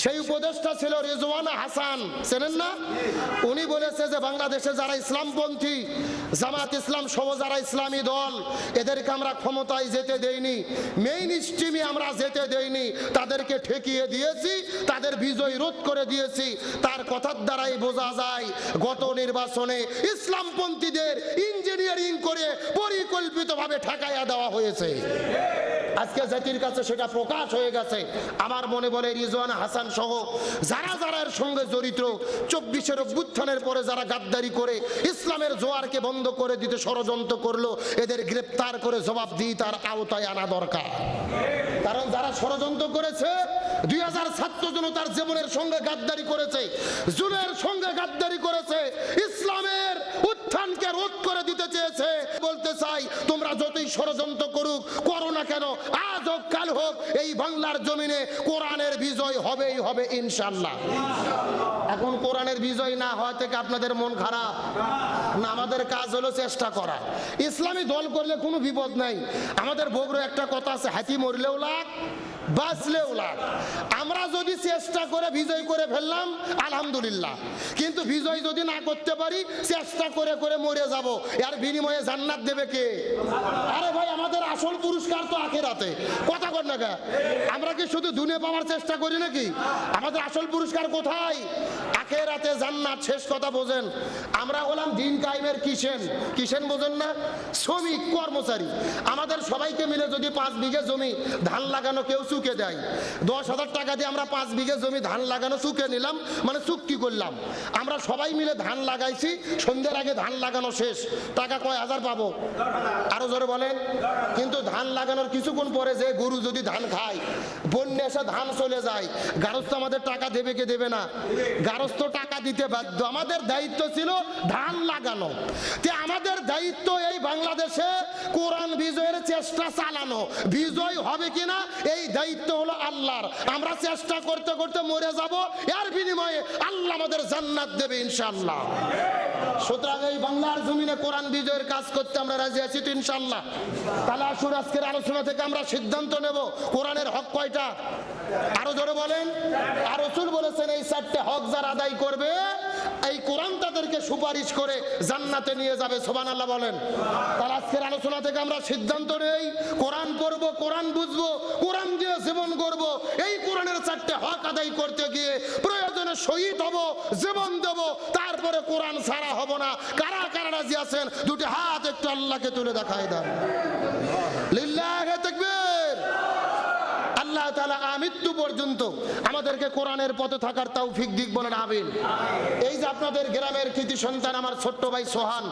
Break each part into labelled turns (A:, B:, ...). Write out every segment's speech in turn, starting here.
A: সেই উপদেষ্টা ছিল রিজওয়ানা হাসান, চেনেন না? উনি বলেছে যে বাংলাদেশে যারা ইসলামপন্থী, জামাত ইসলাম সহ যারা ইসলামী দল, এদেরকে আমরা ক্ষমতায় যেতে দেইনি, মেইন স্ট্রিমে আমরা যেতে দেইনি, তাদেরকে ঠেকিয়ে দিয়েছি, তাদের বিজয় রোধ করে দিয়েছি। তার কথার দ্বারাই বোঝা যায় গত নির্বাচনে ইসলামপন্থীদের ইঞ্জিনিয়ারিং করে পরিকল্পিতভাবে ঠেকাইয়া দেওয়া হয়েছে। আজকে জাতির কাছে সেটা প্রকাশ হয়ে গেছে। আমার মনে বলে রিজওয়ানা হাসান সহ যারা যারা এর সঙ্গে জড়িত, 24-এর অভ্যুত্থানের পরে যারা গাদ্দারি করে ইসলামের জোয়ারকে বন্ধ করে দিতে ষড়যন্ত্র করলো, এদের গ্রেপ্তার করে জবাবদিহিতার আওতায় আনা দরকার। কারণ যারা ষড়যন্ত্র করেছে, 2000 ছাত্র জনতার জীবনের সঙ্গে গাদ্দারি করেছে, জুলের সঙ্গে গাদ্দারি করেছে, ইসলামের উত্থানকে রোধ করে দিতে চেয়েছে। বলতে চাই, তোমরা যতই ষড়যন্ত্র করুক, করো না কেন, আজ হোক কাল হোক, এই বাংলার জমিনে কোরআনের বিজয় হবেই হবে ইনশাআল্লাহ। এখন কোরআনের বিজয় না হওয়া থেকে আপনাদের মন খারাপ না? আমাদের কাজ হলো চেষ্টা করা। ইসলামী দল করলে কোনো বিপদ নাই। আমাদের বগুড়ায় একটা কথা আছে, হাতি মরলেও লাখ, বাঁচলেও লাখ। আমরা যদি চেষ্টা করে বিজয় করে ফেললাম আলহামদুলিল্লাহ, কিন্তু বিজয় যদি না করতে পারি, চেষ্টা করে করে মরে যাব, এর বিনিময়ে জান্নাত দেবে কে? আরে ভাই, আমাদের আসল পুরস্কার তো আখিরাতে। কথা কর না কে? আমরা কি শুধু দুনিয়া পাওয়ার চেষ্টা করি নাকি? আমাদের আসল পুরস্কার কোথায়? আখিরাতে জান্নাত। শেষ কথা বোঝেন, আমরা হলাম দিন কায়েমের কিষেন। কিষেন বোঝেন না? শ্রমিক, কর্মচারী। আমাদের সবাইকে মিলে যদি 5 বিঘে জমি ধান লাগানো কেউ চুকে দেয়, 10,000 টাকা দিয়ে আমরা 5 বিঘে জমি ধান লাগানো চুকে নিলাম, মানে চুক্তি করলাম। আমরা সবাই মিলে ধান লাগাইছি, সন্ধ্যার আগে ধান লাগানো শেষ, টাকা কয় হাজার পাবো? আরো জোরে বলেন। কিন্তু ধান লাগানোর কিছুক্ষণ পরে যে গরু যদি ধান খায়, বন্যা এসে ধান চলে যায়, গারস্থ আমাদের টাকা দেবে কে দেবে না? গারস্থ টাকা দিতে বাধ্য। আমাদের দায়িত্ব ছিল ধান লাগানো। তে আমাদের দায়িত্ব এই বাংলাদেশে কোরআন বিজয়ের চেষ্টা চালানো। বিজয় হবে কিনা এই দায়িত্ব হলো আল্লাহর। আমরা চেষ্টা করতে করতে মরে যাব, এর বিনিময়ে আল্লাহ আমাদের জান্নাত দেবে ইনশাআল্লাহ। সুতরাং এই বাংলার জমিনে কোরআন বিজয়ের কাজ করতে আমরা রাজি আছি তো ইনশাআল্লাহ। তাহলে আসুন আজকের আলোচনা থেকে আমরা সিদ্ধান্ত নেব, কোরআনের হক কয়টা? আরো জোরে বলেন। আর রাসূল বলেছেন, এই 4টে হক যারা আদায় করবে, এই কোরআন তাদেরকে সুপারিশ করে জান্নাতে নিয়ে যাবে। সুবহানাল্লাহ বলেন। তাহলে আজকের আলোচনা থেকে আমরা সিদ্ধান্ত নেই, কোরআন পড়বো, কোরআন বুঝবো, কোরআন দিয়ে জীবন গড়ব। এই কোরআনের 4টে হক আদায় করতে গিয়ে প্রয়োজনে শহীদ হব, জীবন দেব, তারপরে কোরআন ছাড়া হব না। কারা কারা রাজি আছেন? দুটি হাত একটু আল্লাহকে তুলে দেখায় দেন। লিল্লাহি তাকবীর। আল্লাহ তাআলা আমৃত্যু পর্যন্ত আমাদেরকে কোরআনের পথে থাকার তৌফিক দিক, বলেন আমিন। এই যে আপনাদের গ্রামের কৃতি সন্তান আমার ছোট্ট ভাই সোহান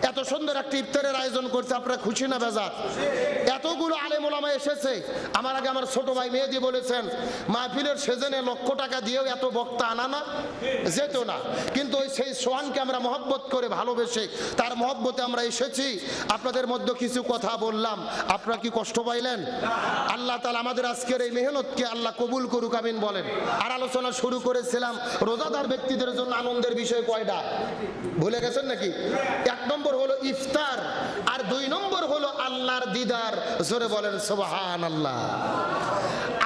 A: এত সুন্দর একটা ইফতারের আয়োজন করছে, আপনারা খুশি না বেজার? এতগুলো আলেম ওলামা এসেছে। আমার আগে আমার ছোট ভাই মেহেদি বলেছেন, মাহফিলের সেজনে লক্ষ টাকা দিয়েও এত বক্তা আনা না যেত না। কিন্তু ওই সেই সোহানকে আমরা মহব্বত করে ভালোবেসে তার মহব্বতে আমরা এসেছি। আপনাদের মধ্যে কিছু কথা বললাম, আপনারা কি কষ্ট পাইলেন? আল্লাহ তাআলা আমাদের আজকের এই মেহনতকে আল্লাহ কবুল করুক, আমিন বলেন। আর আলোচনা শুরু করেছিলাম রোজাদার ব্যক্তিদের জন্য আনন্দের বিষয় কয়টা, ভুলে গেছেন নাকি? 1 নম্বর হলো ইফতার, আর 2 নম্বর হলো আল্লাহর দিদার। জোরে বলেন সুবহানাল্লাহ।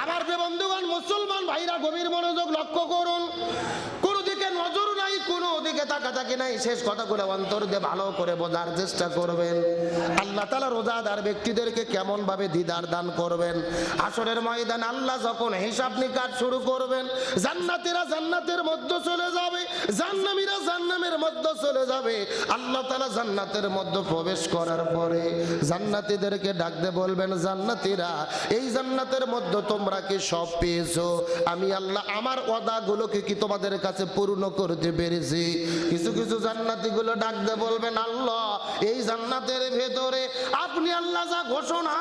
A: আমার প্রিয় বন্ধুগণ, মুসলমান ভাইরা, গভীর মনোযোগ লক্ষ্য করুন। কোন দিকে নজর নাই, কোনো দিকে তাকাতাকি নাই। শেষ কথাগুলো অন্তর দিয়ে ভালো করে বোঝার চেষ্টা করবেন। আল্লাহ তাআলা রোজাদার ব্যক্তিদেরকে কেমন ভাবে দিদার দান করবেন। হাসরের ময়দানে আল্লাহ যখন হিসাব নিকাশ শুরু করবেন, জান্নাতীরা জান্নাতের মধ্যে চলে যাবে, জাহান্নামীরা জাহান্নামের মধ্যে চলে যাবে। আল্লাহ তাআলা জান্নাতের মধ্যে প্রবেশ করার পরে জান্নাতীদেরকে ডাকতে বলবেন, জান্নাতীরা, এই জান্নাতের মধ্যে তোমরা কি সব পেয়েছো? আমি আল্লাহ আমার ওয়াদাগুলোকে কি তোমাদের কাছে পূর্ণ করতে পেরেছি? কিছু কিছু জান্নাতীগুলো ডাকতে বলবেন, আল্লাহ, এই জান্নাতের ভেতরে আপনি আল্লাহ যা ঘোষণা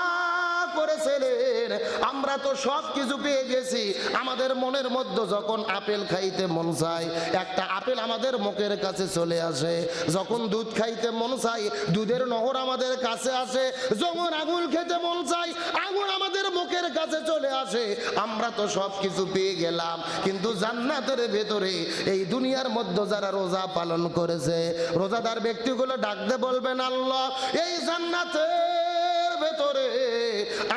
A: করেছিলেন আমরা তো সব কিছু পেয়ে গেছি। আমাদের মনের মধ্যে যখন আপেল খাইতে মন চায়, একটা আপেল আমাদের মুখের কাছে চলে আসে। যখন দুধ খাইতে মন চায়, দুধের নহর আমাদের কাছে আসে। যখন আঙুর খেতে মন চায়, আঙুর আমাদের মুখের কাছে চলে আসে। আমরা তো সব কিছু পেয়ে গেলাম, কিন্তু জান্নাতের ভেতরে এই দুনিয়ার মধ্যে যারা রোজা পালন করেছে, রোজাদার ব্যক্তিগুলো ডাকতে বলবেন, আল্লাহ, এই জান্নাতের ভেতরে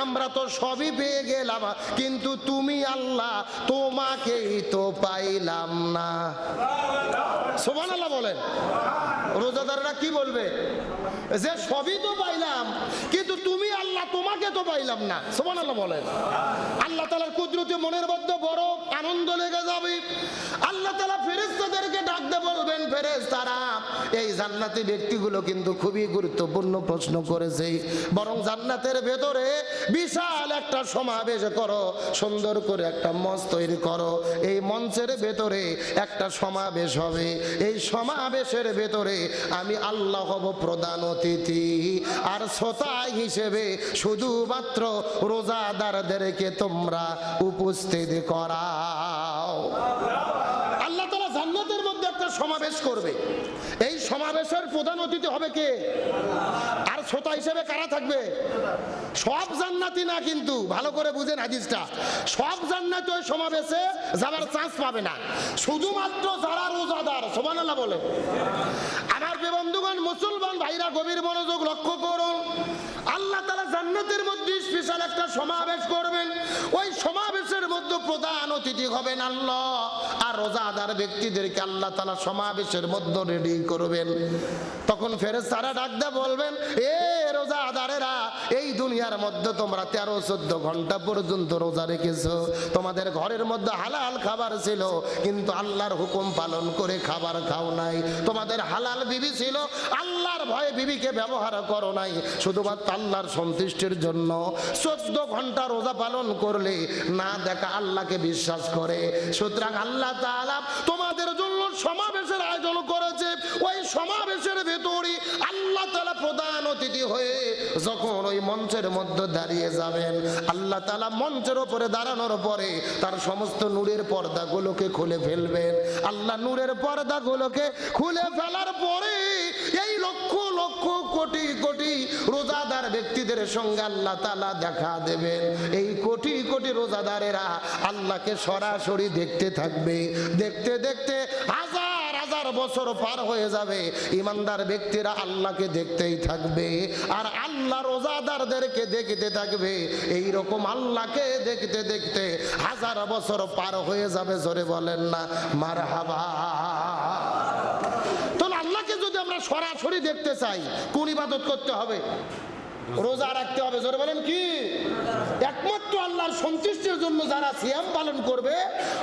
A: আমরা তো সবই পেয়ে গেলাম, কিন্তু তুমি আল্লাহ তোমাকেই তো পাইলাম না। সুবহানাল্লাহ বলেন। রোজাদাররা কি বলবে? যে সবই তো পাইলাম, কিন্তু তুমি আল্লাহ তোমাকে তো পাইলাম না। সুবহানাল্লাহ বলেন। আল্লাহ তাআলার কুদরতে মনের মধ্যে বড় আনন্দ লেগে যাবে। আল্লাহ তাআলা ফেরেশতাদেরকে ডাকতে বলবেন, ফেরেশতারা এই জান্নাতি ব্যক্তিগুলো কিন্তু খুবই গুরুত্বপূর্ণ প্রশ্ন করেছে, বরং জান্নাতের ভেতরে বিশাল একটা সমাবেশ করো, সুন্দর করে একটা মঞ্চ তৈরি করো। এই মঞ্চের ভেতরে একটা সমাবেশ হবে, এই সমাবেশের ভেতরে আমি আল্লাহ হব প্রধান অতিথি, আর শ্রোতা হিসেবে শুধুমাত্র রোজাদারদেরকে তোমরা উপস্থিত করাও। আল্লাহ তাআলা জান্নাতের মধ্যে একটা সমাবেশ করবে, এই সমাবেশের প্রধান অতিথি হবে কে? আর শ্রোতা হিসেবে কারা থাকবে? সব জান্নাতি না, কিন্তু ভালো করে বুঝেন হাদিসটা, সব জান্নাতি ওই সমাবেশে যাবার চান্স পাবে না, শুধুমাত্র যারা রোজাদার। সুবহানাল্লাহ বলে। আমার বন্ধুগণ, মুসলমান ভাইরা গভীর মনোযোগ লক্ষ্য করুন। আল্লাহ তাআলা জান্নাতের মধ্যে স্পেশাল একটা সমাবেশ করবেন, ওই সমাবেশের মধ্যে প্রধান অতিথি হবেন আল্লাহ, আর রোজাদার ব্যক্তিদেরকে আল্লাহ তাআলা সমাবেশের মধ্যে রেডি করবেন। তখন ফেরেশতারা ডাক দিয়ে বলবেন, এ রোজাদারেরা, এই দুনিয়ার মধ্যে তোমরা 13-14 ঘন্টা পর্যন্ত রোজা রেখেছো, তোমাদের ঘরের মধ্যে হালাল খাবার ছিল, কিন্তু আল্লাহর হুকুম পালন করে খাবার খাও নাই। তোমাদের হালাল বিবি ছিল, আল্লাহর ভয়ে বিবিকে ব্যবহার করো নাই, শুধুমাত্র আল্লাহর সন্তুষ্টির জন্য 14 ঘন্টা রোজা পালন করলে না দেখা আল্লাহকে বিশ্বাস করে। সুতরাং আল্লাহ তাআলা তোমাদের জন্য সমাবেশের আয়োজন করেছে, ওই সমাবেশের ভেতরে আল্লাহ তাআলা প্রধান অতিথি হয়ে যখন ওই মঞ্চের মধ্যে দাঁড়িয়ে যাবেন, আল্লাহ তাআলা মঞ্চের উপরে দাঁড়ানোর পরে তার সমস্ত নূরের পর্দাগুলোকে খুলে ফেলবেন। আল্লাহ নূরের পর্দাগুলোকে খুলে ফেলার পরে এই লক্ষ লক্ষ কোটি কোটি রোজাদার ব্যক্তিদের সঙ্গে আল্লাহ তাআলা দেখা দেবেন। এই কোটি কোটি রোজাদারেরা আল্লাহকে সরাসরি দেখতে থাকবে। দেখতে দেখতে হাজার হাজার বছর পার হয়ে যাবে, ইমানদার ব্যক্তিরা আল্লাহকে দেখতেই থাকবে, আর আল্লাহ রোজাদারদেরকে দেখতে থাকবে। এই রকম আল্লাহকে দেখতে দেখতে হাজার বছর পার হয়ে যাবে। জোরে বলেন না মারহাবা। তো আল্লাহকে যদি আমরা সরাসরি দেখতে চাই, কোন ইবাদত করতে হবে? রোজা রাখতে হবে। জোরে বলেন কি? একমাত্র আল্লাহর সন্তুষ্টির জন্য যারা সিয়াম পালন করবে,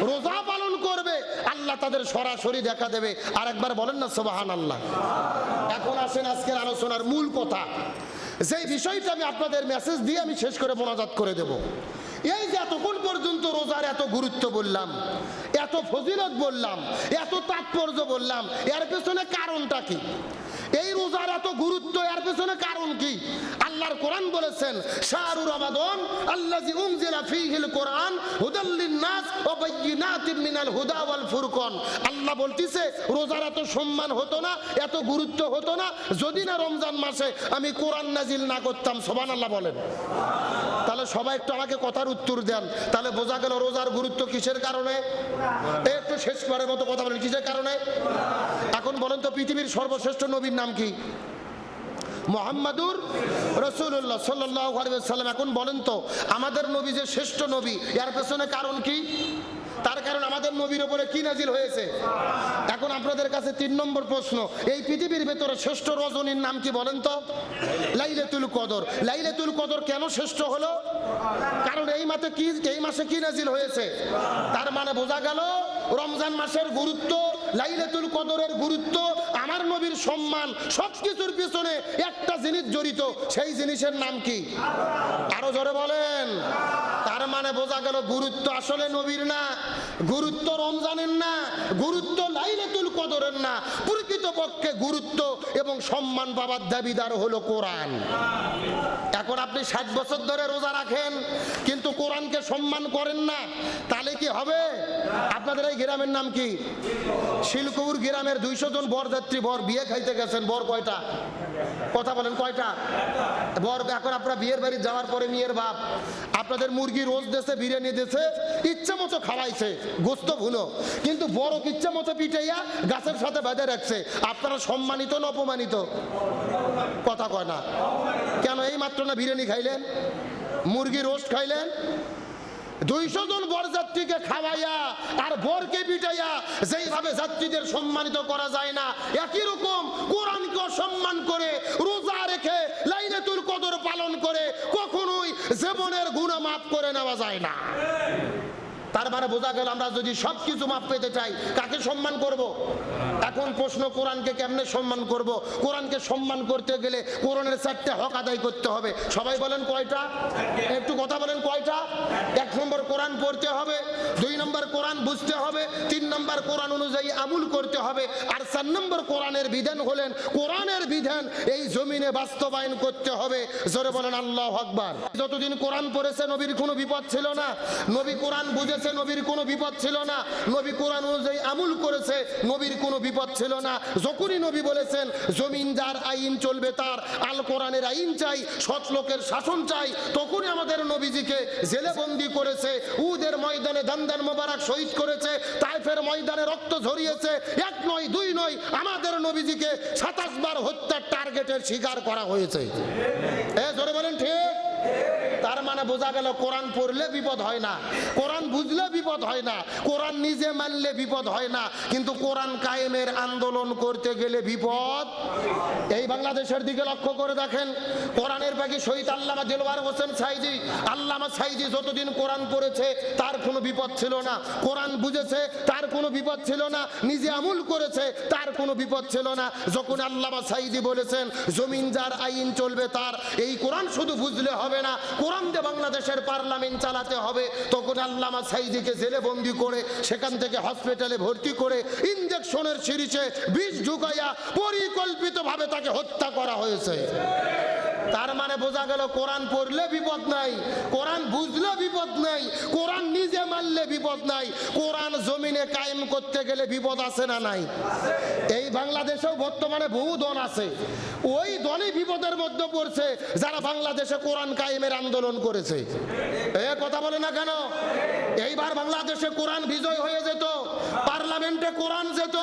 A: রোজা পালন করবে, আল্লাহ তাদের সরাসরি দেখা দেবে। আর একবার বলেন না সুবহানাল্লাহ। এখন আসেন আজকের আলোচনার মূল কথা, যেই বিষয়টা আমি আপনাদের মেসেজ দিয়ে আমি শেষ করে মোনাজাত করে দেব। এই যে এতক্ষণ পর্যন্ত রোজার এত গুরুত্ব বললাম, এত ফজিলত বললাম, এত তাৎপর্য বললাম, এর পেছনে কারণটা কি? এই রোজার এত গুরুত্ব, এর পেছনে কারণ কি? আল্লাহর কোরআন বলেছেন, শাহরু রমাদান আল্লাযী উনজিলা ফীহিল কোরআন হুদাল লিন-নাস ওয়া বাইয়িনাতিন মিনাল হুদা ওয়াল ফুরকান। আল্লাহ বলতিছে রোজার এত সম্মান হতো না, এত গুরুত্ব হতো না যদি না রমজান মাসে আমি কোরআন নাজিল না করতাম। সুবহানাল্লাহ বলেন। তাহলে সবাই একটু আমাকে কথার উত্তর দেন, তাহলে বোঝা গেল রোজার গুরুত্ব কিসের কারণে। একটু শেষ করার মতো কথা বলেন, কিসের কারণে? এখন বলেন তো, পৃথিবীর সর্বশ্রেষ্ঠ নবীর নাম কি? মুহাম্মাদুর রাসূলুল্লাহ সাল্লাল্লাহু আলাইহি ওয়াসাল্লাম। এখন বলেন তো, আমাদের নবী যে শ্রেষ্ঠ নবী, এর পেছনে কারণ কি? তার কারণ আমাদের নবীর উপরে কি নাজিল হয়েছে। এখন আপনাদের কাছে 3 নম্বর প্রশ্ন, এই পৃথিবীর ভেতরে শ্রেষ্ঠ রজনীর নাম কি বলেন তো? লাইলাতুল কদর। লাইলাতুল কদর কেন শ্রেষ্ঠ হলো? কারণ এই মাসে কি নাজিল হয়েছে। তার মানে বোঝা গেল রমজান মাসের গুরুত্ব, লাইলাতুল কদরের গুরুত্ব, আমার নবীর সম্মান, সবকিছুর পিছনে একটা জিনিস জড়িত, সেই জিনিসের নাম কি? আরো জোরে বলেন। তার মানে বোঝা গেল গুরুত্ব আসলে নবীর না, গুরুত্ব রমজানের না, গুরুত্ব লাইলাতুল কদরের না, প্রকৃতপক্ষে গুরুত্ব এবং সম্মান পাবার দাবিদার হলো কোরআন। এখন আপনি 60 বছর ধরে রোজা রাখেন কিন্তু কোরআনকে সম্মান করেন না, তাহলে কি হবে? আপনাদের এই গ্রামের নাম কি? শিলকুর গ্রামের 200 জন বরযাত্রী বর বিয়ে খাইতে গেছেন। বর কয়টা? কথা বলেন কয়টা বর? এখন আপনারা বিয়ের বাড়ি যাওয়ার পরে মেয়ের বাপ আপনাদের মুরগি রোজ দেশে, বিরিয়ানি দেশে, ইচ্ছা মতো খাওয়াইছে, গোস্ত ভুনো, কিন্তু বড় কিচ্ছা মতো পিটাইয়া গাছের সাথে বেঁধে রাখছে। আপনারা সম্মানিত না অপমানিত? কথা কয় না কেন? এই মাত্র না বিরিয়ানি খাইলেন, মুরগি রোস্ট খাইলেন, 200 জন বরযাত্রীকে খাওয়াইয়া আর বরকে পিটাইয়া যেইভাবে যাত্রীদের সম্মানিত করা যায় না, একই রকম কোরআনকে সম্মান করে রোজা রেখে লাইলাতুল কদর পালন করে কখনোই জীবনের গুনাহ মাফ করে নেওয়া যায় না। তার মানে বোঝা গেল আমরা যদি সবকিছু মাপ পেতে চাই কাকে সম্মান করব? এখন প্রশ্ন, কোরআনকে কেমনে সম্মান করব? কোরআনকে সম্মান করতে গেলে কোরআনের 4টে হক আদায় করতে হবে। সবাই বলেন কয়টা? একটু কথা বলেন কয়টা? 1 নম্বর কোরআন পড়তে হবে, 2 নম্বর কোরআন বুঝতে হবে, 3 নম্বর কোরআন অনুযায়ী আমল করতে হবে, আর 4 নম্বর কোরআনের বিধান হলেন কোরআনের বিধান এই জমিনে বাস্তবায়ন করতে হবে। জোরে বলেন আল্লাহু আকবার। যতদিন কোরআন পড়েছে নবীর কোনো বিপদ ছিল না, নবী কোরআন বুঝেছে নবীর কোনো বিপদ ছিল না, নবী কোরআন অনুযায়ী আমল করেছে নবীর কোনো বিপদ ছিল না। যখনই নবী বলেছেন জমিন যার আইন চলবে তার, আল কোরআনের আইন চাই, সৎ লোকের শাসন চাই, তখনই আমাদের নবীজিকে জেলে বন্দী করেছে, উহুদের ময়দানে দান মোবারক শহীদ করেছে, তাইফের ময়দানে রক্ত ঝরিয়েছে। 1 নয় 2 নয়, আমাদের নবীজিকে 27 বার হত্যার টার্গেটের শিকার করা হয়েছে। জোরে বলেন ঠিক? তার মানে বোঝা গেল কোরআন পড়লে বিপদ হয় না, কোরআন বুঝলে বিপদ হয় না, কোরআন নিজে মানলে বিপদ হয় না, কিন্তু কোরআন কায়েমের আন্দোলন করতে গেলে বিপদ। এই বাংলাদেশের দিকে লক্ষ্য করে দেখেন, কোরআনের পাখি শহীদ আল্লামা দেলওয়ার হোসেন সাইদি, আল্লামা সাইদি যতদিন কোরআন পড়েছে তার কোনো বিপদ ছিল না, কোরআন বুঝেছে তার কোনো বিপদ ছিল না, নিজে আমল করেছে তার কোনো বিপদ ছিল না। যখন আল্লামা সাইদি বলেছেন জমিন যার আইন চলবে তার, এই কোরআন শুধু বুঝলে হবে না, কোরআন দিয়ে বাংলাদেশের পার্লামেন্ট চালাতে হবে, তখন আল্লামা সাইদিকে জেলে বন্দি করে সেখান থেকে হসপিটালে ভর্তি করে ইনজেকশনের সিরিজে বিষ ঢুকাইয়া পরিকল্পিতভাবে তাকে হত্যা করা হয়েছে। তার মানে বোঝা গেল কোরআন পড়লে বিপদ নাই, কোরআন বুঝলে বিপদ নাই, কোরআন নিজে মানলে বিপদ নাই, কোরআন জমিনে কায়েম করতে গেলে বিপদ আছে না নাই? এই বাংলাদেশেও বর্তমানে বহু দল আছে, ওই দলই বিপদের মধ্যে পড়ছে যারা বাংলাদেশে কোরআন কায়েমের আন্দোলন করেছে। কথা বলে না কেন? এইবার বাংলাদেশে কোরআন বিজয় হয়ে যেত, পার্লামেন্টে কোরআন যেত,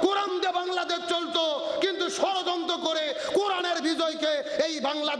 A: কোরআন দিয়ে বাংলাদেশ চলতো, কিন্তু ষড়যন্ত্র করে কোরআনের বিজয়কে এই বাংলাদেশ